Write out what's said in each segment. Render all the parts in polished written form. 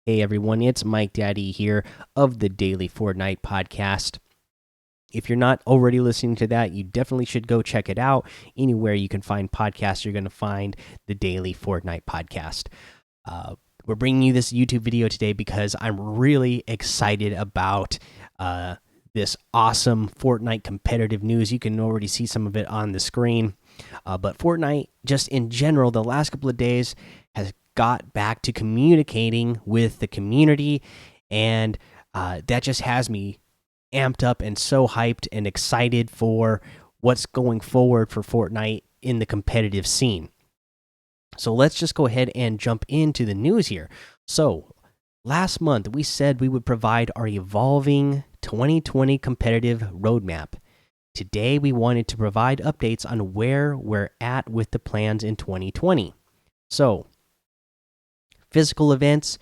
Hey everyone, it's Mike Daddy here of the Daily Fortnite podcast. If you're not already listening to that, you definitely should go check it out. Anywhere you can find podcasts, you're going to find the Daily Fortnite podcast. We're bringing you this YouTube video today because I'm really excited about this awesome Fortnite competitive news. You can already see some of it on the screen. But Fortnite, just in general, the last couple of days has got back to communicating with the community, and that just has me amped up and so hyped and excited for what's going forward for Fortnite in the competitive scene. So let's just go ahead and jump into the news here. So last month we said we would provide our evolving 2020 competitive roadmap. Today we wanted to provide updates on where we're at with the plans in 2020. So physical events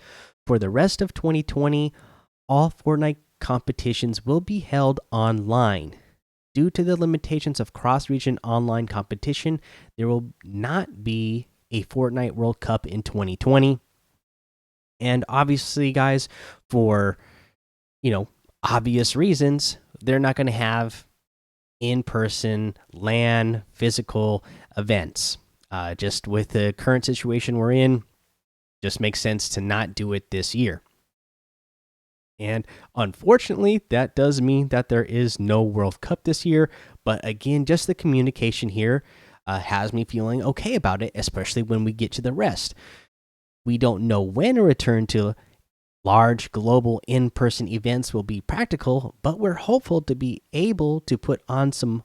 for the rest of 2020, all Fortnite competitions will be held online. Due to the limitations of cross-region online competition, there will not be a Fortnite World Cup in 2020. And obviously, guys, for obvious reasons, they're not going to have in-person LAN physical events. Just with the current situation we're in, just makes sense to not do it this year. And unfortunately, that does mean that there is no World Cup this year. But again, just the communication here has me feeling okay about it, especially when we get to the rest. We don't know when a return to large global in-person events will be practical, but we're hopeful to be able to put on some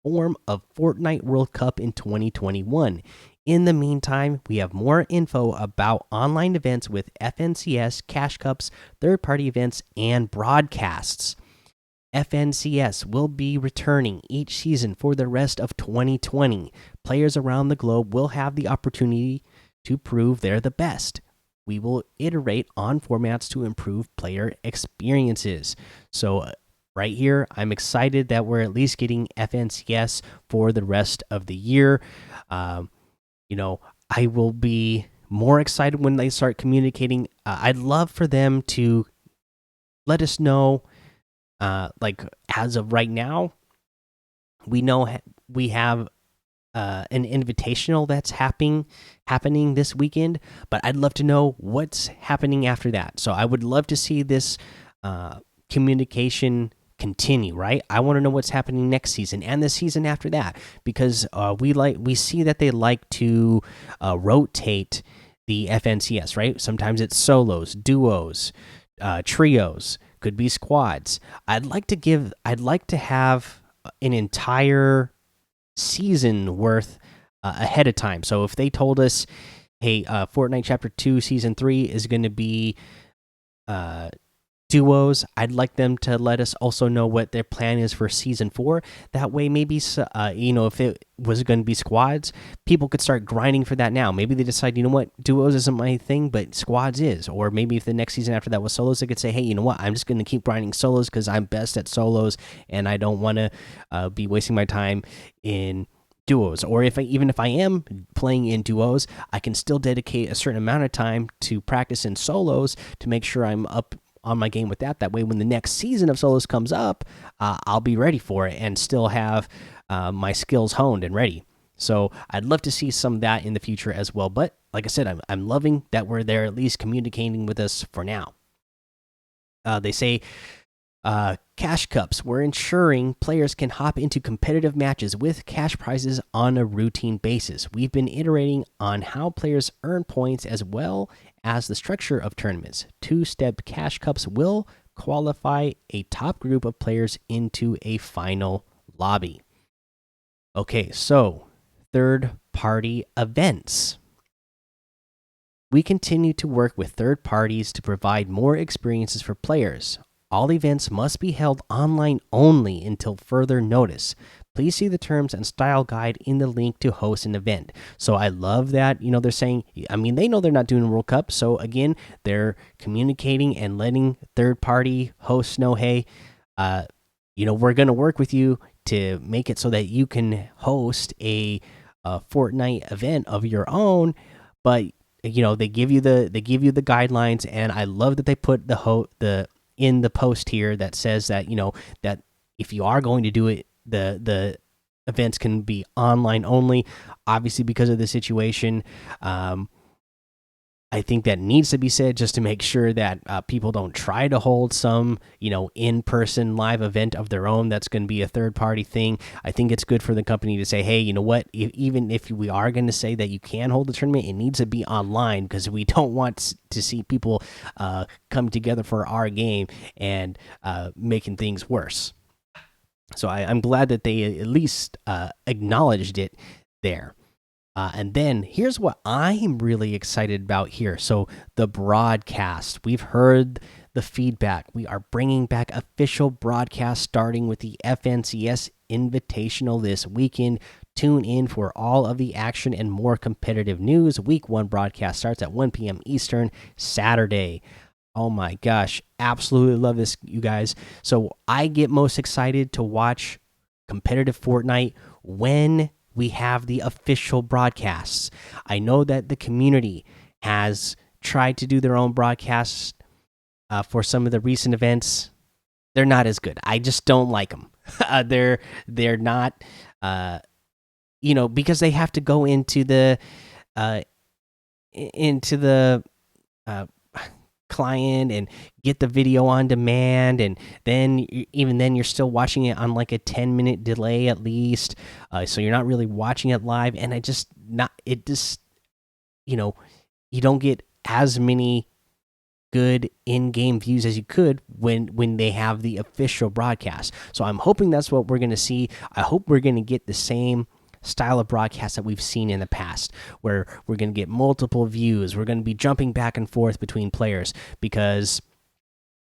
form of Fortnite World Cup in 2021. In the meantime, we have more info about online events with FNCS, Cash Cups, third-party events, and broadcasts. FNCS will be returning each season for the rest of 2020. Players around the globe will have the opportunity to prove they're the best. We will iterate on formats to improve player experiences. So right here, I'm excited that we're at least getting FNCS for the rest of the year. I will be more excited when they start communicating. I'd love for them to let us know, as of right now, we know we have an invitational that's happening this weekend, but I'd love to know what's happening after that. So I would love to see this communication continue, right? I want to know what's happening next season and the season after that, because we see that they like to rotate the FNCS, right? Sometimes it's solos, duos, trios, could be squads. I'd like to have an entire season worth ahead of time. So if they told us, hey, Fortnite Chapter 2 Season 3 is going to be duos, I'd like them to let us also know what their plan is for Season 4. That way, maybe if it was going to be squads, people could start grinding for that now. Maybe they decide, you know what, duos isn't my thing, but squads is. Or maybe if the next season after that was solos, they could say, hey, you know what, I'm just going to keep grinding solos because I'm best at solos and I don't want to be wasting my time in duos. Or even if I am playing in duos, I can still dedicate a certain amount of time to practice in solos to make sure I'm up on my game with that. That way, when the next season of solos comes up, I'll be ready for it and still have my skills honed and ready. So I'd love to see some of that in the future as well. But like I said, I'm loving that we're there at least communicating with us for now. They say cash cups. We're ensuring players can hop into competitive matches with cash prizes on a routine basis. We've been iterating on how players earn points as well as the structure of tournaments. Two-step cash cups will qualify a top group of players into a final lobby. Okay, so third-party events. We continue to work with third parties to provide more experiences for players. All events must be held online only until further notice. Please see the terms and style guide in the link to host an event. So I love that, they're saying, they know they're not doing a World Cup. So again, they're communicating and letting third party hosts know, hey, we're going to work with you to make it so that you can host a Fortnite event of your own. But they give you the guidelines, and I love that they put the in the post here that says that that if you are going to do it, the events can be online only, obviously because of the situation. I think that needs to be said just to make sure that people don't try to hold some, in-person live event of their own. That's going to be a third-party thing. I think it's good for the company to say, hey, you know what? Even if we are going to say that you can hold the tournament, it needs to be online because we don't want to see people come together for our game and making things worse. So I'm glad that they at least acknowledged it there. And then here's what I'm really excited about here. So, the broadcast. We've heard the feedback. We are bringing back official broadcast starting with the FNCS Invitational this weekend. Tune in for all of the action and more competitive news. Week 1 broadcast starts at 1 p.m. Eastern Saturday. Oh my gosh, absolutely love this, you guys. So, I get most excited to watch competitive Fortnite when we have the official broadcasts. I know that the community has tried to do their own broadcasts for some of the recent events. They're not as good. I just don't like them. They're not, because they have to go into the uh, client and get the video on demand, and then even then you're still watching it on like a 10-minute delay at least, so you're not really watching it live, and you don't get as many good in-game views as you could when they have the official broadcast. So I'm hoping that's what we're going to see. I hope we're going to get the same style of broadcast that we've seen in the past, where we're going to get multiple views. We're going to be jumping back and forth between players, because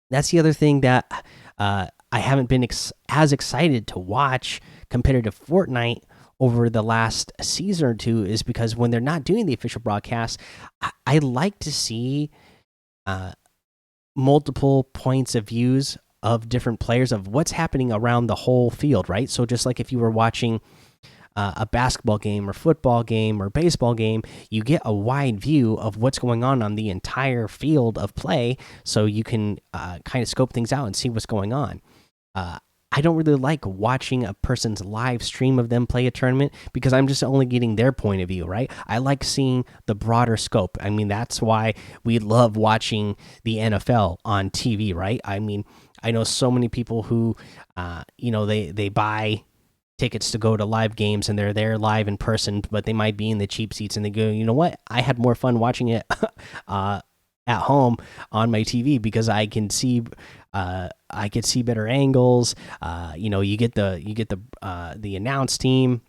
that's the other thing that I haven't been as excited to watch competitive Fortnite over the last season or two, is because when they're not doing the official broadcast, I like to see multiple points of views of different players, of what's happening around the whole field, right? So just like if you were watching a basketball game or football game or baseball game, you get a wide view of what's going on the entire field of play, so you can kind of scope things out and see what's going on. I don't really like watching a person's live stream of them play a tournament, because I'm just only getting their point of view, right? I like seeing the broader scope. I mean, that's why we love watching the NFL on TV, right? I mean, I know so many people who, they buy tickets to go to live games, and they're there live in person, but they might be in the cheap seats, and they go, you know what? I had more fun watching it at home on my TV, because I can see I could see better angles. You get the announce team,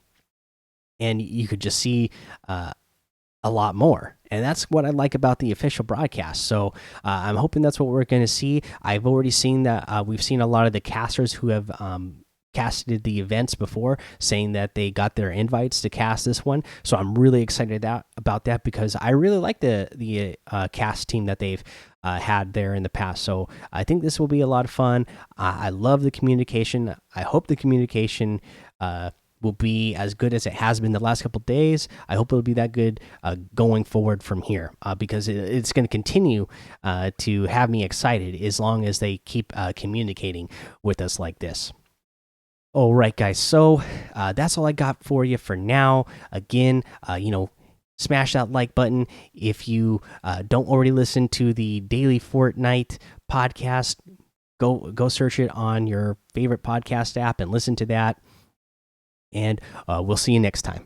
and you could just see a lot more. And that's what I like about the official broadcast. So I'm hoping that's what we're going to see. I've already seen that we've seen a lot of the casters who have casted the events before, saying that they got their invites to cast this one. So I'm really excited about that, because I really like the cast team that they've had there in the past. So I think this will be a lot of fun. I love the communication. I hope the communication will be as good as it has been the last couple of days. I hope it'll be that good going forward from here, because it's going to continue to have me excited as long as they keep communicating with us like this. All right, guys. So that's all I got for you for now. Again, smash that like button. If you don't already listen to the Daily Fortnite podcast, go search it on your favorite podcast app and listen to that. And we'll see you next time.